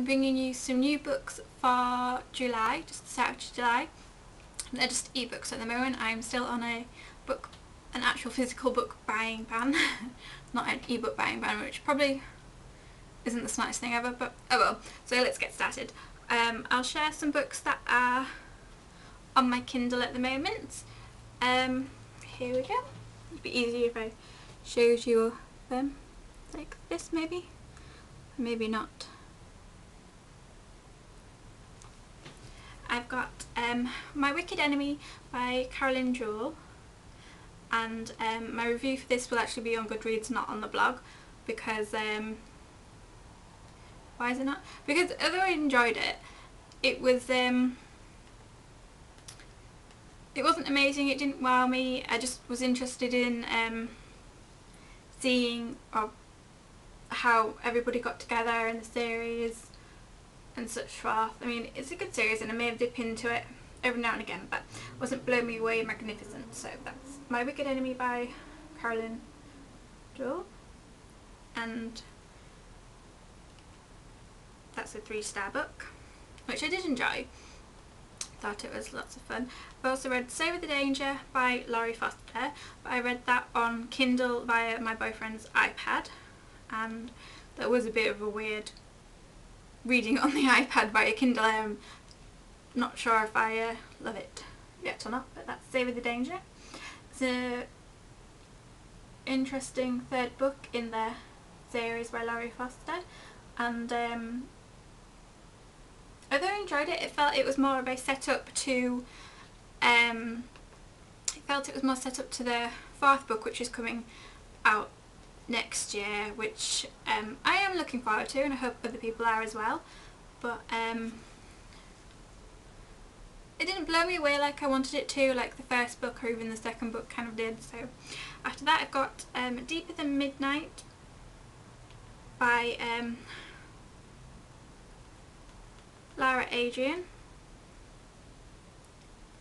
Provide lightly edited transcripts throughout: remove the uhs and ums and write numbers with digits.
bringing you some new books for July, just the start of July. They're just ebooks at the moment. I'm still on an actual physical book buying ban, not an ebook buying ban, which probably isn't the smartest thing ever, but oh well. So let's get started. I'll share some books that are on my Kindle at the moment. Here we go. It'd be easier if I showed you them like this, maybe not. I've got My Wicked Enemy by Carolyn Jewell, and my review for this will actually be on Goodreads, not on the blog, because why is it not? Because although I enjoyed it, it wasn't amazing, it didn't wow me. I just was interested in seeing how everybody got together in the series and such forth. I mean, it's a good series and I may have dipped into it every now and again, but it wasn't blow me away magnificent. So that's My Wicked Enemy by Carolyn Jewell, and that's a 3-star book, which I did enjoy. Thought it was lots of fun. I've also read Save the Danger by Laurie Foster, but I read that on Kindle via my boyfriend's iPad, and that was a bit of a weird reading on the iPad via Kindle. I'm not sure if I love it yet or not, but that's Save the Danger. It's an interesting third book in the series by Laurie Foster, and although I enjoyed it, it felt it was more of a setup to the 4th book, which is coming out next year, which I am looking forward to, and I hope other people are as well. But it didn't blow me away like I wanted it to, like the first book or even the second book kind of did. So after that I've got Deeper Than Midnight by Lara Adrian.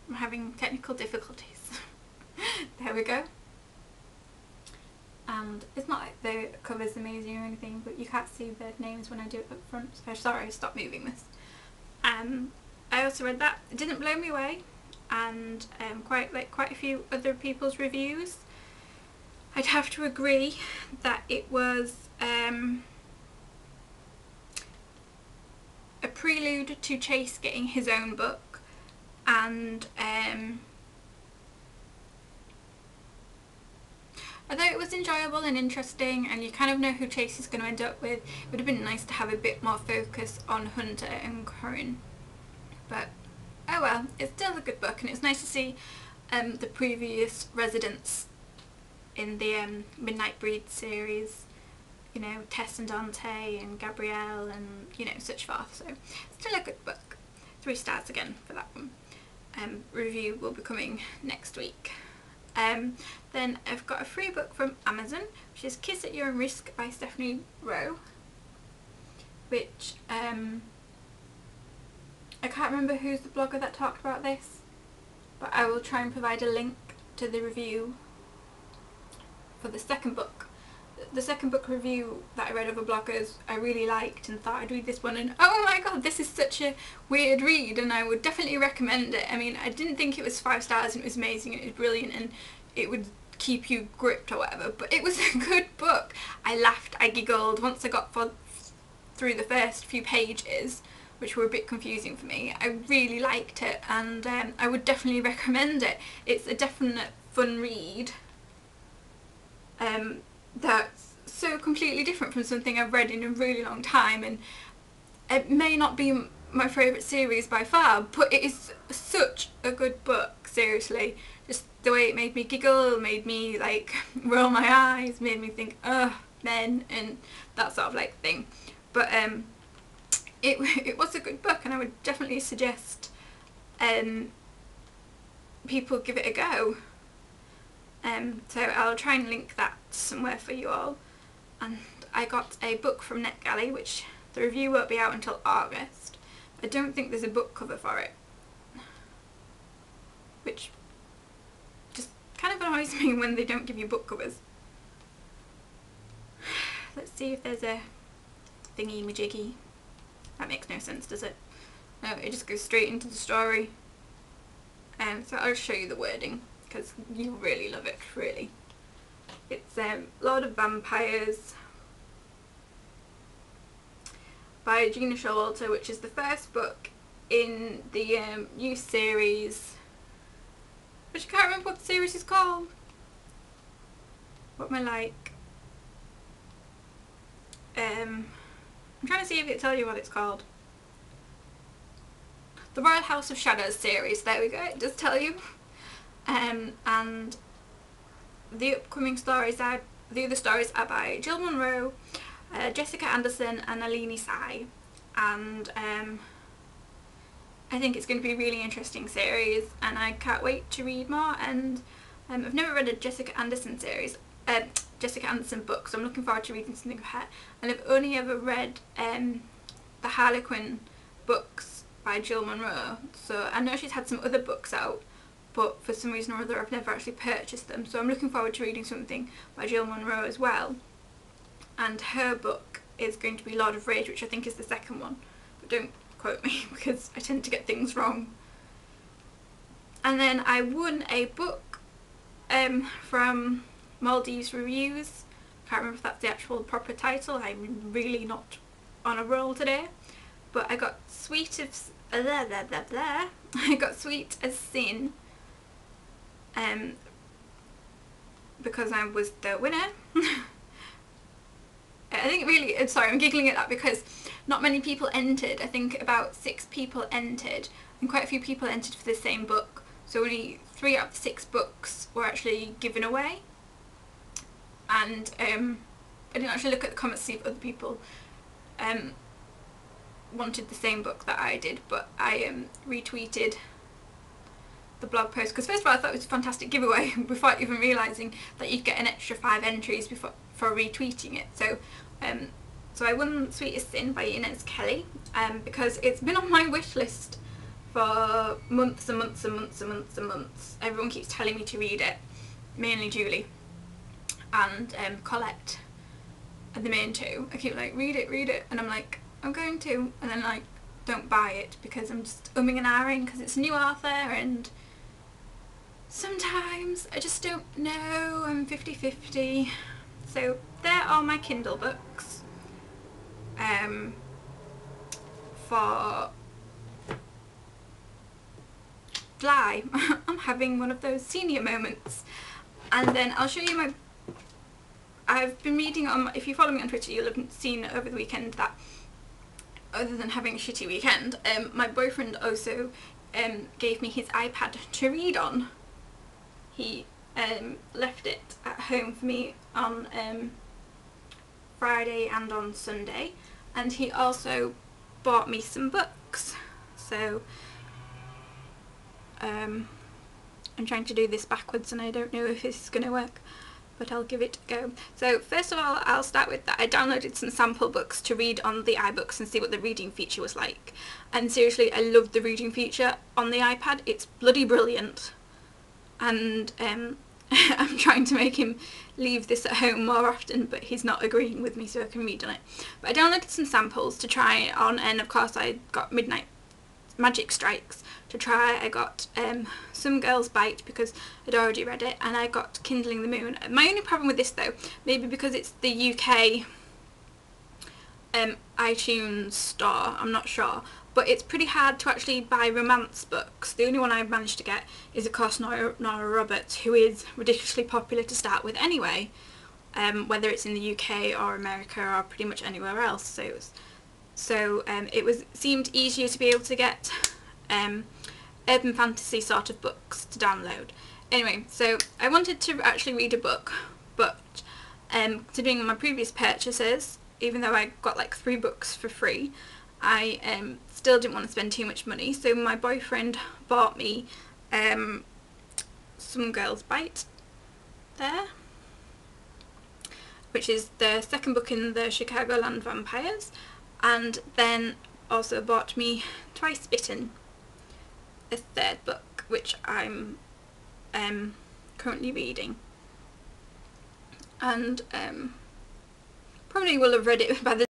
I'm having technical difficulties. There we go. And it's not like the cover's amazing or anything, but you can't see the names when I do it up front, so sorry, stop moving this. I also read that. It didn't blow me away, and quite a few other people's reviews, I'd have to agree that it was a prelude to Chase getting his own book, and although it was enjoyable and interesting and you kind of know who Chase is going to end up with, it would have been nice to have a bit more focus on Hunter and Corinne. But oh well, it's still a good book, and it's nice to see the previous residents in the Midnight Breed series, you know, Tess and Dante and Gabrielle and, you know, such forth. So still a good book. 3 stars again for that one. Review will be coming next week. Then I've got a free book from Amazon, which is Kiss at Your Own Risk by Stephanie Rowe, which I can't remember who's the blogger that talked about this, but I will try and provide a link to the review for the second book. The second book review that I read of a bloggers I really liked, and thought I'd read this one, and oh my god, this is such a weird read, and I would definitely recommend it. I mean, I didn't think it was 5 stars and it was amazing and it was brilliant and it would keep you gripped or whatever, but it was a good book. I laughed, I giggled once I got through the first few pages, which were a bit confusing for me. I really liked it, and I would definitely recommend it. It's a definite fun read. That's so completely different from something I've read in a really long time, and it may not be my favourite series by far, but it is such a good book, seriously. Just the way it made me giggle, made me like roll my eyes, made me think, ugh, men, and that sort of like thing. But it was a good book, and I would definitely suggest people give it a go. So I'll try and link that somewhere for you all. And I got a book from NetGalley, which the review won't be out until August. I don't think there's a book cover for it, which just kind of annoys me when they don't give you book covers. Let's see if there's a thingy-majiggy. That makes no sense, does it? No, it just goes straight into the story. So I'll show you the wording because you'll really love it, really. It's Lord of Vampires by Gina Showalter, which is the first book in the new series, which I can't remember what the series is called. What am I like? I'm trying to see if it tells you what it's called. The Royal House of Shadows series, there we go, it does tell you. And the upcoming stories are, the other stories are by Jill Munroe, Jessica Anderson and Alini Sai, and I think it's going to be a really interesting series and I can't wait to read more. And I've never read a Jessica Anderson series, Jessica Anderson book, so I'm looking forward to reading something of her, and I've only ever read the Harlequin books by Jill Munroe, so I know she's had some other books out, but for some reason or other I've never actually purchased them, so I'm looking forward to reading something by Jill Munroe as well. And her book is going to be Lord of Rage, which I think is the second one, but don't quote me because I tend to get things wrong. And then I won a book from Maldives Reviews. I can't remember if that's the actual proper title, I'm really not on a roll today, but I got Sweet as I got Sweet as Sin because I was the winner. I think really, sorry, I'm giggling at that because not many people entered. I think about 6 people entered and quite a few people entered for the same book, so only 3 out of the 6 books were actually given away. And I didn't actually look at the comments to see if other people wanted the same book that I did, but I retweeted the blog post because first of all I thought it was a fantastic giveaway before even realising that you'd get an extra 5 entries for retweeting it. So so I won Sweet as Sin by Inez Kelly because it's been on my wish list for months and months and months and months and months. Everyone keeps telling me to read it, mainly Julie and Colette are the main 2. I keep like, read it, and I'm like, I'm going to, and then like don't buy it because I'm just umming and ahhing because it's a new author and sometimes I just don't know, I'm 50-50. So there are my Kindle books for July. I'm having one of those senior moments. And then I'll show you my, I've been reading on, if you follow me on Twitter you'll have seen over the weekend that other than having a shitty weekend, my boyfriend also gave me his iPad to read on. He left it at home for me on Friday and on Sunday, and he also bought me some books. So I'm trying to do this backwards and I don't know if this is going to work, but I'll give it a go. So first of all I'll start with that I downloaded some sample books to read on the iBooks and see what the reading feature was like, and seriously I loved the reading feature on the iPad. It's bloody brilliant, and I'm trying to make him leave this at home more often, but he's not agreeing with me so I can read on it. But I downloaded some samples to try it on, and of course I got Midnight Magic Strikes to try. I got Some Girls Bite because I'd already read it, and I got Kindling the Moon. My only problem with this though, maybe because it's the UK iTunes store, I'm not sure, but it's pretty hard to actually buy romance books. The only one I've managed to get is of course Nora Roberts, who is ridiculously popular to start with anyway, whether it's in the UK or America or pretty much anywhere else. So it seemed easier to be able to get urban fantasy sort of books to download. Anyway, so I wanted to actually read a book, but considering my previous purchases, even though I got like 3 books for free, I still didn't want to spend too much money, so my boyfriend bought me Some Girls Bite there, which is the second book in the Chicagoland Vampires, and then also bought me Twice Bitten, a 3rd book which I'm currently reading, and probably will have read it by the